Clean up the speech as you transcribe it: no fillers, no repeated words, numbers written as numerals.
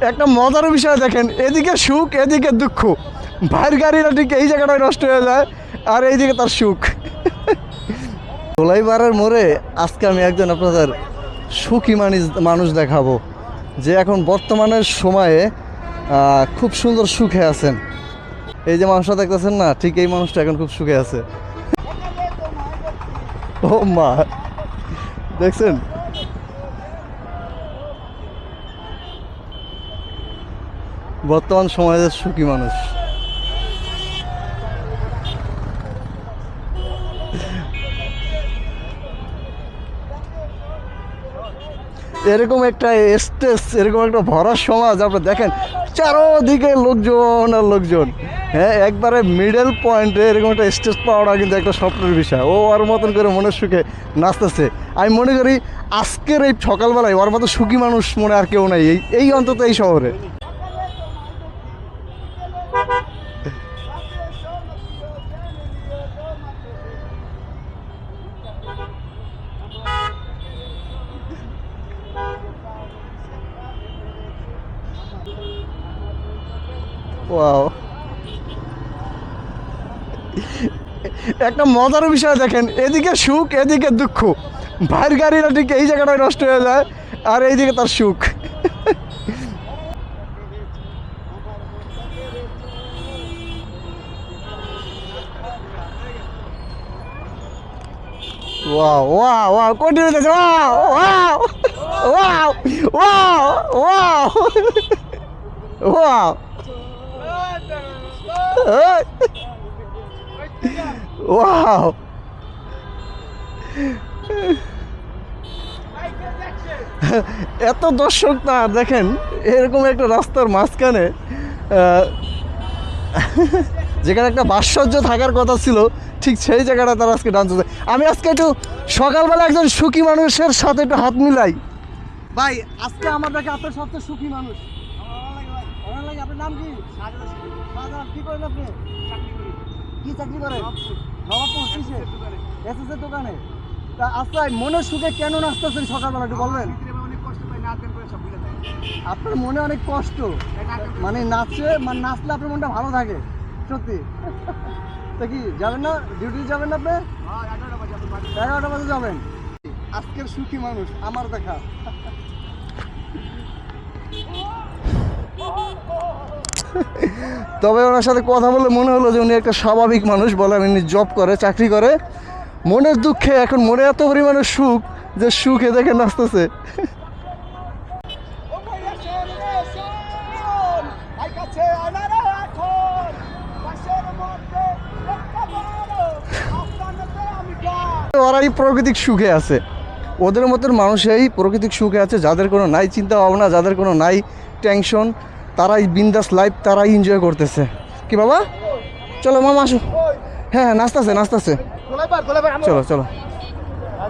একটা মজার বিষয় দেখেন, এদিকে সুখ এদিকে দুঃখ। ভাইয়ের গাড়িটা ঠিক এই জায়গাটায় নষ্ট হয়ে যায়, আর এইদিকে তার সুখ। ধোলাইপাড়ার মোড়ে আজকে আমি একজন আপনাদের সুখী মানুষ দেখাবো, যে এখন বর্তমানের সময়ে খুব সুন্দর সুখে আছেন। এই যে মানুষটা দেখতেছেন না, ঠিক এই মানুষটা এখন খুব সুখে আছে। ও মা, দেখছেন? বর্তমান সমাজের সুখী মানুষ। এরকম একটা স্টেজ, এরকম একটা ভরা সমাজ আপনি দেখেন, চারোদিকে লোকজন আর লোকজন। হ্যাঁ, একবারে মিডল পয়েন্টে এরকম একটা স্টেজ পাওয়াটা কিন্তু একটা স্বপ্নের বিষয়। ও ওর মতন করে মনের সুখে নাচতেছে। আমি মনে করি আজকের এই সকালবেলায় ওর মতো সুখী মানুষ মনে আর কেউ নাই এই অন্তত এই শহরে। ওয়াও, একটা মজার বিষয় দেখেন, এদিকে সুখ এদিকে দুঃখ। ভাইয়ের গাড়িটা ঠিক এই জায়গাটায় নষ্ট হয়ে যায়, আর এইদিকে তার সুখ। ওয়াও ওয়াও ওয়াও, কন্টিনিউ যাচ্ছে। Wow wow wow wow wow wow wow. এত দর্শক না, দেখেন এরকম একটা রাস্তার মাঝখানে যেখানে একটা ভাস্কর্য থাকার কথা ছিল, ঠিক সেই জায়গাটা তারা আজকে ডান্স হচ্ছে। আমি আজকে একটু সকালবেলা একজন সুখী মানুষের সাথে একটু হাত মিলাই। ভাই, আজকে আমার দেখে আপনার সবচেয়ে সুখী মানুষ। আপনার নাম কি? কি করেন আপনি? কি চাকরি করেন? নবাবপুর কিসে? এসএসের দোকানে। তা আচ্ছা, মনের সুখে কেন নাচতেছেন সকালবেলা একটু বলবেন? আপনার মনে অনেক কষ্ট, মানে নাচলে আপনার মনটা ভালো থাকে সত্যি। তা কি যাবেন না, ডিউটি যাবেন না আপনি? 11টা বাজে যাবেন। আজকের সুখী মানুষ আমার দেখা। তবে ওনার সাথে কথা বলে মনে হলো যে উনি একটা স্বাভাবিক মানুষ। বলেন, উনি জব করে, চাকরি করে। মনের দুঃখে এখন মনে এত পরিমাণে সুখ যে সুখে দেখে নাচতেছে। ওরাই প্রাকৃতিক সুখে আছে, ওদের মতন মানুষ এই প্রাকৃতিক সুখে আছে, যাদের কোনো নাই চিন্তা ভাবনা, যাদের কোনো নাই টেনশন, তারাই বিন্দাস লাইফ, তারাই এনজয় করতেছে। কি বাবা, চলো মামা আসো। হ্যাঁ নাচতেছে, চলো চলো।